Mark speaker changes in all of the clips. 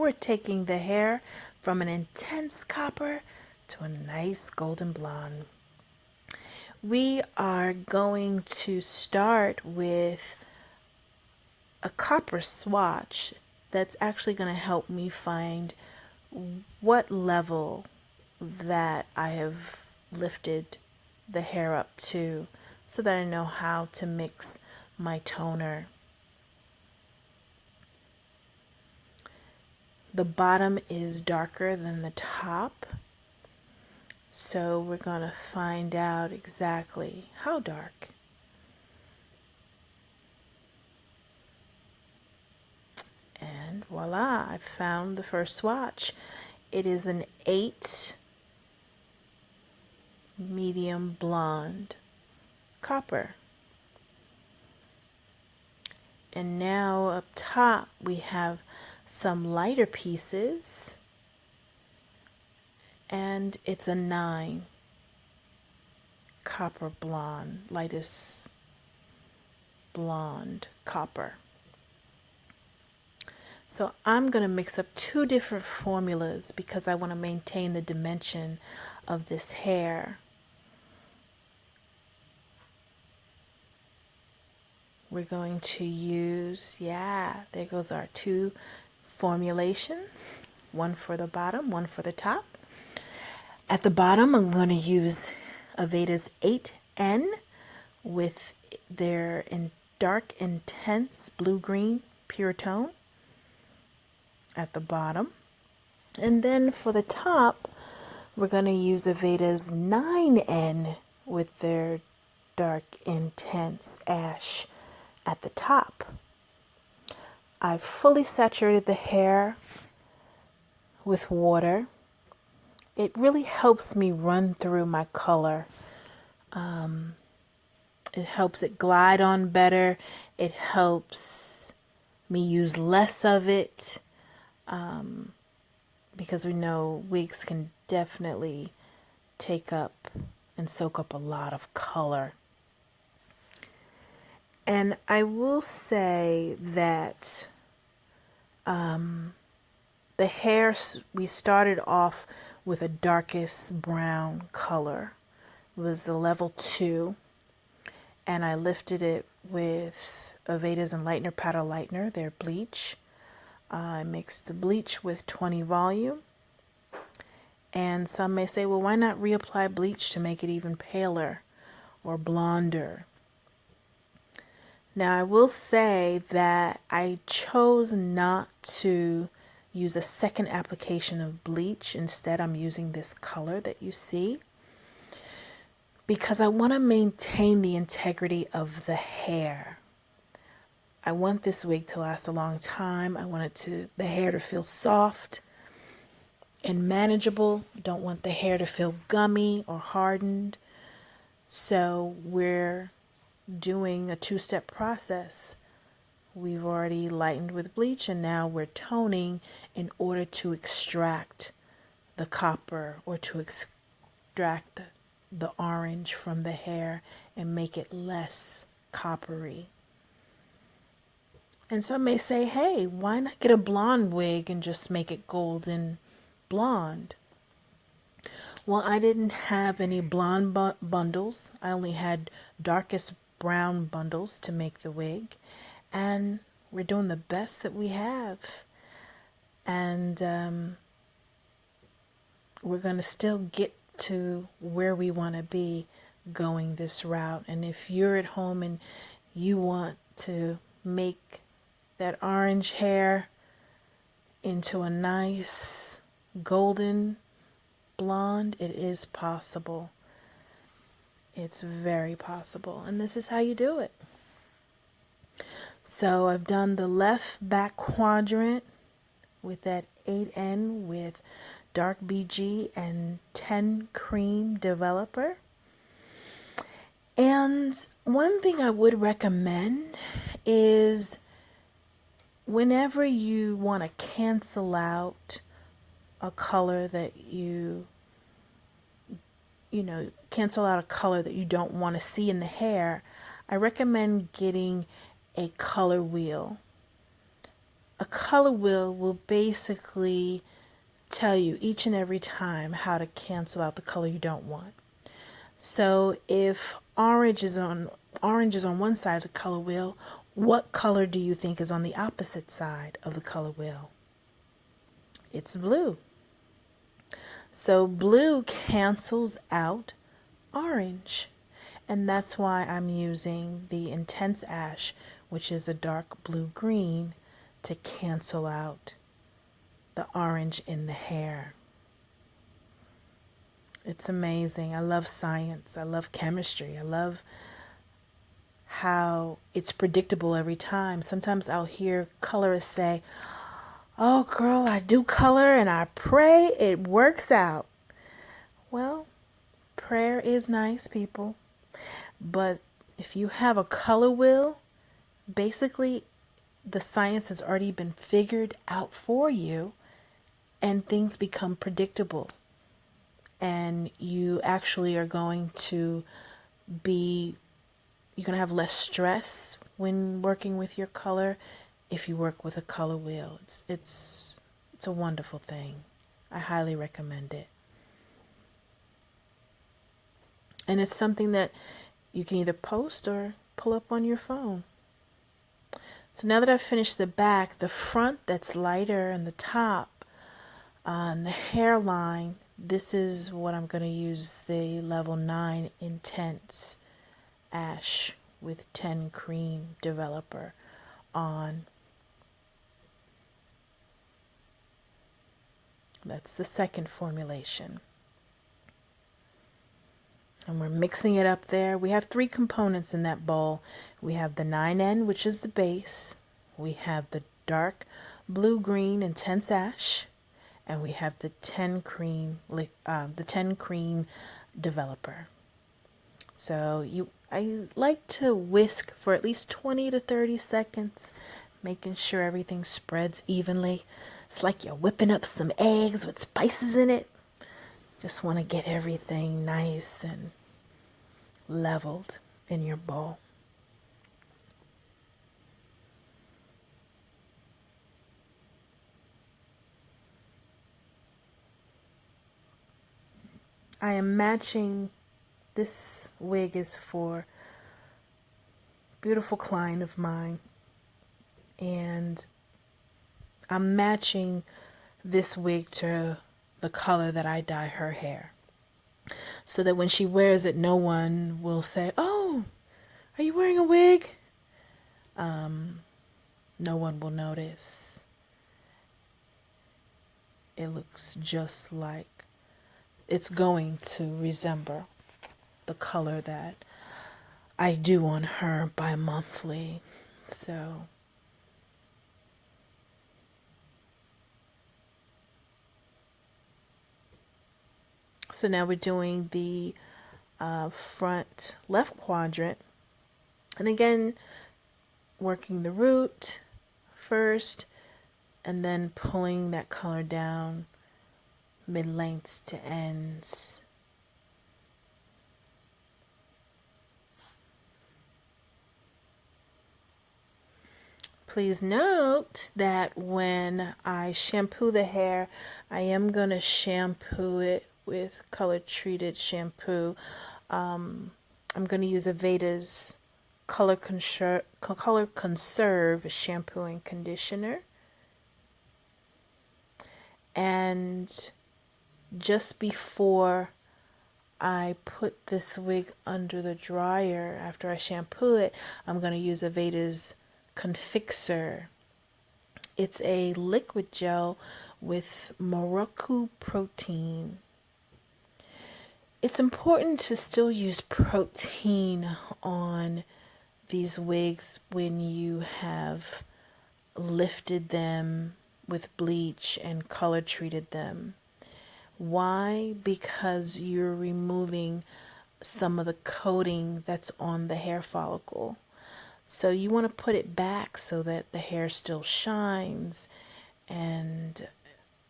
Speaker 1: we're taking the hair from an intense copper to a nice golden blonde. We are going to start with a copper swatch that's actually going to help me find what level that I have lifted the hair up to, so that I know how to mix my toner. The bottom is darker than the top, so we're going to find out exactly how dark. And voila, I found the first swatch. It is an 8 medium blonde copper. And now up top we have some lighter pieces, and it's a 9 copper blonde, lightest blonde copper. So I'm going to mix up 2 different formulas because I want to maintain the dimension of this hair. We're going to use, there goes our 2 formulations, one for the bottom, one for the top. At the bottom, I'm going to use Aveda's 8N with their dark, intense blue-green pure tone at the bottom. And then for the top, we're going to use Aveda's 9N with their dark, intense ash at the top. I've fully saturated the hair with water. It really helps me run through my color. It helps it glide on better. It helps me use less of it, because we know wigs can definitely take up and soak up a lot of color. And I will say that the hair, we started off with a darkest brown color. It was a level 2, and I lifted it with Aveda's Enlightener Powder Lightener, their Bleach. I mixed the bleach with 20 volume. And some may say, well, why not reapply bleach to make it even paler or blonder? Now, I will say that I chose not to use a second application of bleach. Instead, I'm using this color that you see because I want to maintain the integrity of the hair. I want this wig to last a long time. I want the hair to feel soft and manageable. Don't want the hair to feel gummy or hardened. So we're doing a 2-step process. We've already lightened with bleach, and now we're toning in order to extract the copper or to extract the orange from the hair and make it less coppery. And some may say, hey, why not get a blonde wig and just make it golden blonde? Well, I didn't have any blonde bundles. I only had darkest brown bundles to make the wig, and we're doing the best that we have. And we're going to still get to where we want to be going this route. And if you're at home and you want to make that orange hair into a nice golden blonde, it is possible. It's very possible. And this is how you do it. So I've done the left back quadrant with that 8N with dark BG and 10 Creme developer. And one thing I would recommend is whenever you want to cancel out a color that cancel out a color that you don't want to see in the hair, I recommend getting a color wheel A color wheel will basically tell you each and every time how to cancel out the color you don't want. So if orange is on one side of the color wheel, what color do you think is on the opposite side of the color wheel? It's blue. So blue cancels out orange. And that's why I'm using the Intense Ash, which is a dark blue-green, to cancel out the orange in the hair. It's amazing. I love science. I love chemistry. I love how it's predictable every time. Sometimes I'll hear colorists say, "Oh, girl, I do color and I pray it works out." Well, prayer is nice, people. But if you have a color wheel, basically the science has already been figured out for you and things become predictable. And you actually are going to you're going to have less stress when working with your color if you work with a color wheel. It's a wonderful thing. I highly recommend it. And it's something that you can either post or pull up on your phone. So now that I've finished the back, the front that's lighter and the top, on the hairline, this is what I'm going to use the level 9 Intense Ash with 10 Creme Developer on. That's the second formulation. And we're mixing it up there. We have 3 components in that bowl. We have the 9N, which is the base. We have the dark blue-green Intense Ash. And we have the 10 Creme Developer. So I like to whisk for at least 20 to 30 seconds, making sure everything spreads evenly. It's like you're whipping up some eggs with spices in it. Just want to get everything nice and leveled in your bowl. I am matching, this wig is for a beautiful client of mine, and I'm matching this wig to the color that I dye her hair, so that when she wears it, no one will say, "Oh, are you wearing a wig?" No one will notice. It looks just like it's going to resemble the color that I do on her bi-monthly. So now we're doing the front left quadrant, and again working the root first and then pulling that color down mid-lengths to ends. Please note that when I shampoo the hair, I am going to shampoo it with color treated shampoo. I'm going to use Aveda's Color Conserve shampoo and conditioner. And just before I put this wig under the dryer, after I shampoo it, I'm going to use Aveda's Confixor. It's a liquid gel with Morocco protein. It's important to still use protein on these wigs when you have lifted them with bleach and color treated them. Why? Because you're removing some of the coating that's on the hair follicle. So you want to put it back so that the hair still shines and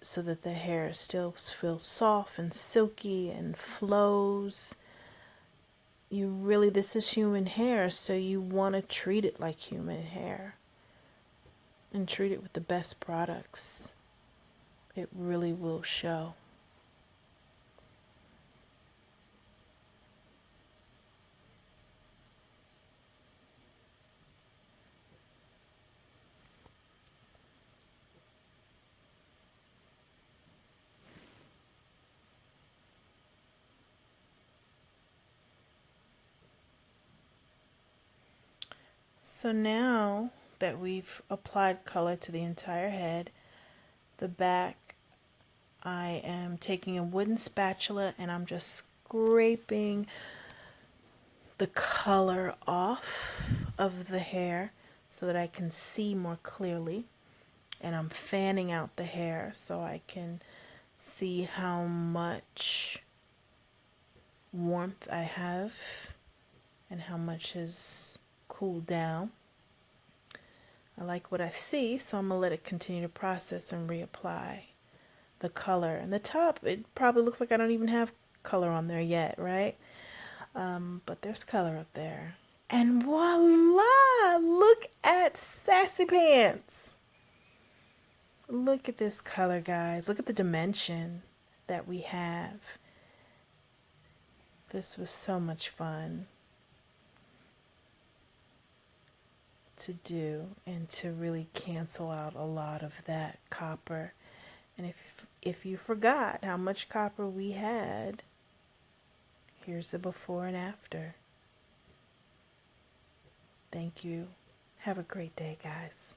Speaker 1: so that the hair still feels soft and silky and flows. This is human hair, so you want to treat it like human hair. and treat it with the best products, it really will show. So now that we've applied color to the entire head, the back, I am taking a wooden spatula and I'm just scraping the color off of the hair so that I can see more clearly. And I'm fanning out the hair so I can see how much warmth I have and how much has cooled down. I like what I see, so I'm going to let it continue to process and reapply the color. And the top, it probably looks like I don't even have color on there yet, right? But there's color up there. And voila! Look at Sassy Pants! Look at this color, guys. Look at the dimension that we have. This was so much fun to do and to really cancel out a lot of that copper. And if you forgot how much copper we had, here's the before and after. Thank you. Have a great day, guys.